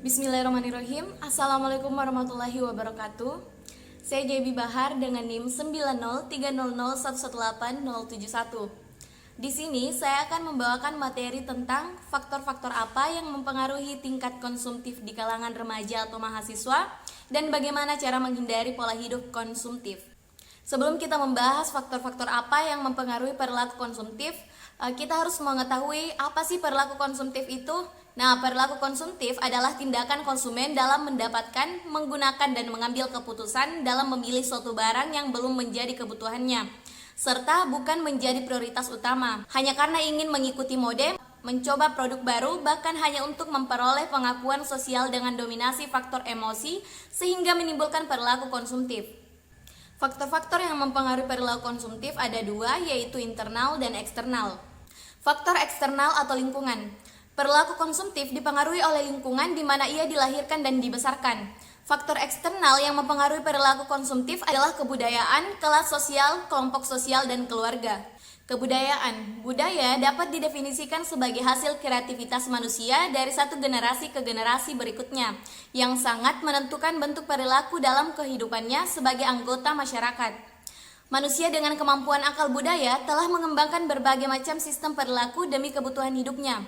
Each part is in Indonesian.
Bismillahirrahmanirrahim. Assalamualaikum warahmatullahi wabarakatuh. Saya JB Bahar dengan NIM 90300118071. Di sini saya akan membawakan materi tentang faktor-faktor apa yang mempengaruhi tingkat konsumtif di kalangan remaja atau mahasiswa dan bagaimana cara menghindari pola hidup konsumtif. Sebelum kita membahas faktor-faktor apa yang mempengaruhi perilaku konsumtif, kita harus mengetahui apa sih perilaku konsumtif itu. Nah, perilaku konsumtif adalah tindakan konsumen dalam mendapatkan, menggunakan, dan mengambil keputusan dalam memilih suatu barang yang belum menjadi kebutuhannya, serta bukan menjadi prioritas utama, hanya karena ingin mengikuti mode, mencoba produk baru, bahkan hanya untuk memperoleh pengakuan sosial dengan dominasi faktor emosi, sehingga menimbulkan perilaku konsumtif. Faktor-faktor yang mempengaruhi perilaku konsumtif ada dua, yaitu internal dan eksternal. Faktor eksternal atau lingkungan. Perilaku konsumtif dipengaruhi oleh lingkungan di mana ia dilahirkan dan dibesarkan. Faktor eksternal yang mempengaruhi perilaku konsumtif adalah kebudayaan, kelas sosial, kelompok sosial, dan keluarga. Kebudayaan. Budaya dapat didefinisikan sebagai hasil kreativitas manusia dari satu generasi ke generasi berikutnya, yang sangat menentukan bentuk perilaku dalam kehidupannya sebagai anggota masyarakat. Manusia dengan kemampuan akal budaya telah mengembangkan berbagai macam sistem perilaku demi kebutuhan hidupnya.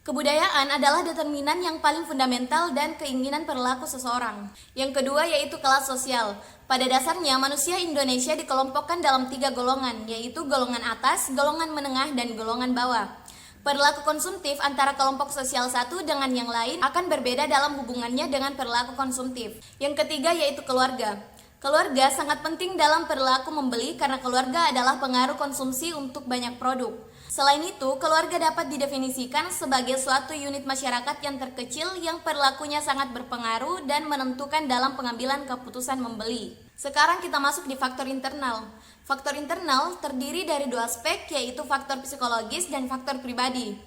Kebudayaan adalah determinan yang paling fundamental dan keinginan perilaku seseorang. Yang kedua yaitu kelas sosial. Pada dasarnya manusia Indonesia dikelompokkan dalam 3 golongan, yaitu golongan atas, golongan menengah, dan golongan bawah. Perilaku konsumtif antara kelompok sosial satu dengan yang lain akan berbeda dalam hubungannya dengan perilaku konsumtif. Yang ketiga yaitu keluarga. Keluarga sangat penting dalam perilaku membeli karena keluarga adalah pengaruh konsumsi untuk banyak produk. Selain itu, keluarga dapat didefinisikan sebagai suatu unit masyarakat yang terkecil yang perilakunya sangat berpengaruh dan menentukan dalam pengambilan keputusan membeli. Sekarang kita masuk di faktor internal. Faktor internal terdiri dari 2 aspek, yaitu faktor psikologis dan faktor pribadi.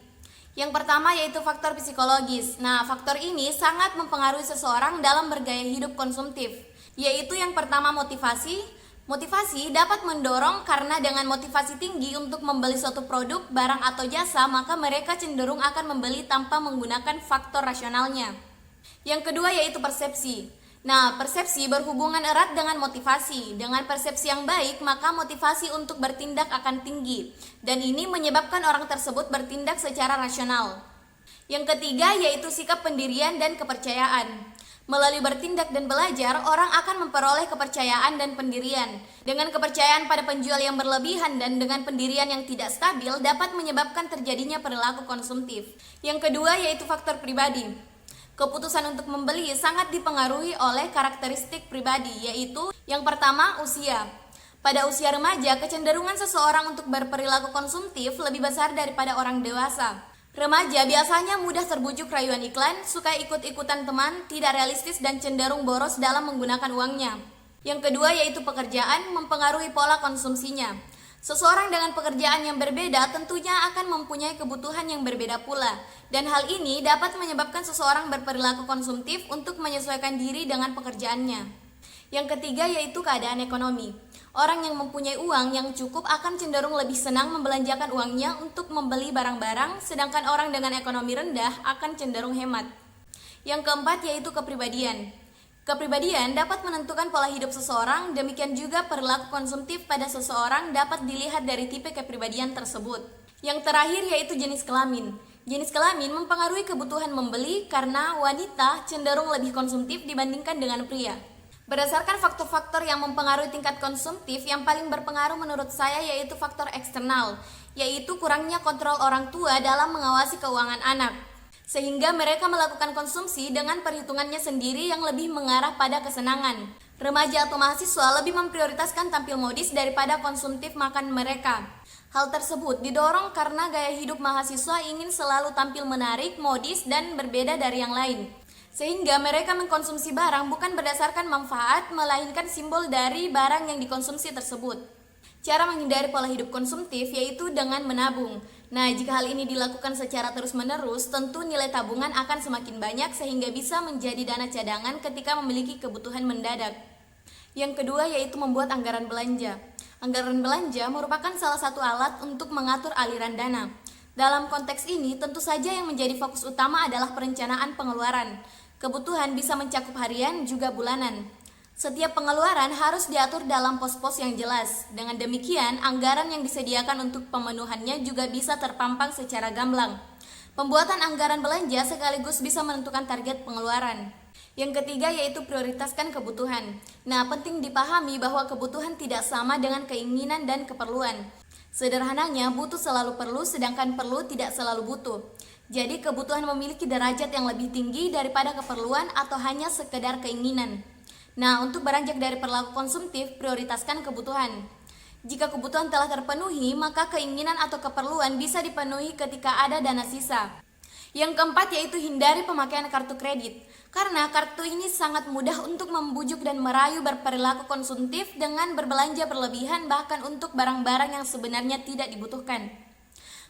Yang pertama yaitu faktor psikologis. Nah, faktor ini sangat mempengaruhi seseorang dalam bergaya hidup konsumtif, yaitu yang pertama motivasi. Motivasi dapat mendorong karena dengan motivasi tinggi untuk membeli suatu produk, barang, atau jasa, maka mereka cenderung akan membeli tanpa menggunakan faktor rasionalnya. Yang kedua yaitu persepsi. Nah, persepsi berhubungan erat dengan motivasi. Dengan persepsi yang baik, maka motivasi untuk bertindak akan tinggi, dan ini menyebabkan orang tersebut bertindak secara rasional. Yang ketiga yaitu sikap pendirian dan kepercayaan. Melalui bertindak dan belajar, orang akan memperoleh kepercayaan dan pendirian. Dengan kepercayaan pada penjual yang berlebihan dan dengan pendirian yang tidak stabil dapat menyebabkan terjadinya perilaku konsumtif. Yang kedua yaitu faktor pribadi. Keputusan untuk membeli sangat dipengaruhi oleh karakteristik pribadi, yaitu yang pertama usia. Pada usia remaja, kecenderungan seseorang untuk berperilaku konsumtif lebih besar daripada orang dewasa. Remaja biasanya mudah terbujuk rayuan iklan, suka ikut-ikutan teman, tidak realistis, dan cenderung boros dalam menggunakan uangnya. Yang kedua yaitu pekerjaan mempengaruhi pola konsumsinya. Seseorang dengan pekerjaan yang berbeda tentunya akan mempunyai kebutuhan yang berbeda pula, dan hal ini dapat menyebabkan seseorang berperilaku konsumtif untuk menyesuaikan diri dengan pekerjaannya. Yang ketiga yaitu keadaan ekonomi. Orang yang mempunyai uang yang cukup akan cenderung lebih senang membelanjakan uangnya untuk membeli barang-barang, sedangkan orang dengan ekonomi rendah akan cenderung hemat. Yang keempat yaitu kepribadian. Kepribadian dapat menentukan pola hidup seseorang, demikian juga perilaku konsumtif pada seseorang dapat dilihat dari tipe kepribadian tersebut. Yang terakhir yaitu jenis kelamin. Jenis kelamin mempengaruhi kebutuhan membeli karena wanita cenderung lebih konsumtif dibandingkan dengan pria. Berdasarkan faktor-faktor yang mempengaruhi tingkat konsumtif, yang paling berpengaruh menurut saya yaitu faktor eksternal, yaitu kurangnya kontrol orang tua dalam mengawasi keuangan anak, sehingga mereka melakukan konsumsi dengan perhitungannya sendiri yang lebih mengarah pada kesenangan. Remaja atau mahasiswa lebih memprioritaskan tampil modis daripada konsumtif makan mereka. Hal tersebut didorong karena gaya hidup mahasiswa ingin selalu tampil menarik, modis, dan berbeda dari yang lain. Sehingga mereka mengkonsumsi barang bukan berdasarkan manfaat, melainkan simbol dari barang yang dikonsumsi tersebut. Cara menghindari pola hidup konsumtif yaitu dengan menabung. Nah, jika hal ini dilakukan secara terus-menerus, tentu nilai tabungan akan semakin banyak sehingga bisa menjadi dana cadangan ketika memiliki kebutuhan mendadak. Yang kedua yaitu membuat anggaran belanja. Anggaran belanja merupakan salah satu alat untuk mengatur aliran dana. Dalam konteks ini, tentu saja yang menjadi fokus utama adalah perencanaan pengeluaran. Kebutuhan bisa mencakup harian juga bulanan. Setiap pengeluaran harus diatur dalam pos-pos yang jelas. Dengan demikian, anggaran yang disediakan untuk pemenuhannya juga bisa terpampang secara gamblang. Pembuatan anggaran belanja sekaligus bisa menentukan target pengeluaran. Yang ketiga yaitu prioritaskan kebutuhan. Nah, penting dipahami bahwa kebutuhan tidak sama dengan keinginan dan keperluan. Sederhananya, butuh selalu perlu, sedangkan perlu tidak selalu butuh. Jadi, kebutuhan memiliki derajat yang lebih tinggi daripada keperluan atau hanya sekedar keinginan. Nah, untuk beranjak dari perilaku konsumtif, prioritaskan kebutuhan. Jika kebutuhan telah terpenuhi, maka keinginan atau keperluan bisa dipenuhi ketika ada dana sisa. Yang keempat yaitu hindari pemakaian kartu kredit. Karena kartu ini sangat mudah untuk membujuk dan merayu berperilaku konsumtif dengan berbelanja berlebihan bahkan untuk barang-barang yang sebenarnya tidak dibutuhkan.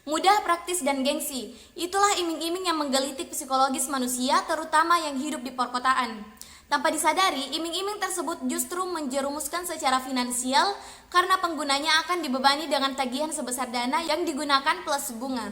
Mudah, praktis, dan gengsi. Itulah iming-iming yang menggelitik psikologis manusia terutama yang hidup di perkotaan. Tanpa disadari, iming-iming tersebut justru menjerumuskan secara finansial karena penggunanya akan dibebani dengan tagihan sebesar dana yang digunakan plus bunga.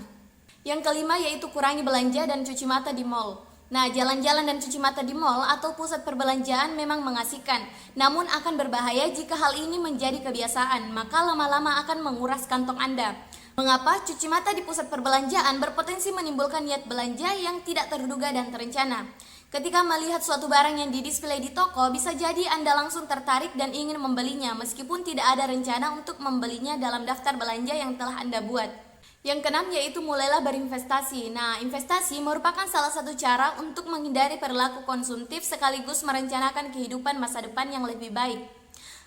Yang kelima yaitu kurangi belanja dan cuci mata di mal. Nah, jalan-jalan dan cuci mata di mal atau pusat perbelanjaan memang mengasihkan, namun akan berbahaya jika hal ini menjadi kebiasaan, maka lama-lama akan menguras kantong Anda. Mengapa? Cuci mata di pusat perbelanjaan berpotensi menimbulkan niat belanja yang tidak terduga dan terencana. Ketika melihat suatu barang yang didisplay di toko, bisa jadi Anda langsung tertarik dan ingin membelinya meskipun tidak ada rencana untuk membelinya dalam daftar belanja yang telah Anda buat. Yang keenam yaitu mulailah berinvestasi. Nah, investasi merupakan salah satu cara untuk menghindari perilaku konsumtif sekaligus merencanakan kehidupan masa depan yang lebih baik.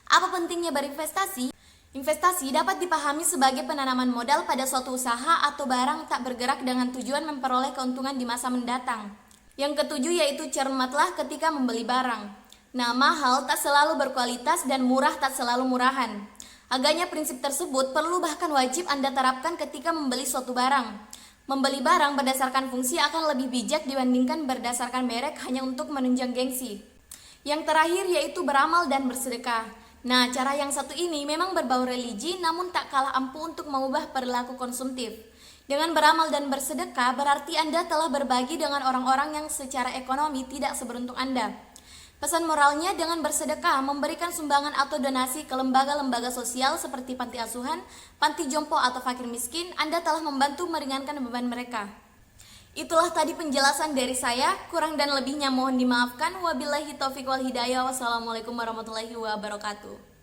Apa pentingnya berinvestasi? Investasi dapat dipahami sebagai penanaman modal pada suatu usaha atau barang tak bergerak dengan tujuan memperoleh keuntungan di masa mendatang. Yang ketujuh yaitu cermatlah ketika membeli barang. Nah, mahal tak selalu berkualitas dan murah tak selalu murahan. Agaknya prinsip tersebut perlu bahkan wajib Anda terapkan ketika membeli suatu barang. Membeli barang berdasarkan fungsi akan lebih bijak dibandingkan berdasarkan merek hanya untuk menunjang gengsi. Yang terakhir yaitu beramal dan bersedekah. Nah, cara yang satu ini memang berbau religi namun tak kalah ampuh untuk mengubah perilaku konsumtif. Dengan beramal dan bersedekah berarti Anda telah berbagi dengan orang-orang yang secara ekonomi tidak seberuntung Anda. Pesan moralnya dengan bersedekah, memberikan sumbangan atau donasi ke lembaga-lembaga sosial seperti panti asuhan, panti jompo atau fakir miskin, Anda telah membantu meringankan beban mereka. Itulah tadi penjelasan dari saya, kurang dan lebihnya mohon dimaafkan. Wabillahi taufiq wal hidayah. Wassalamualaikum warahmatullahi wabarakatuh.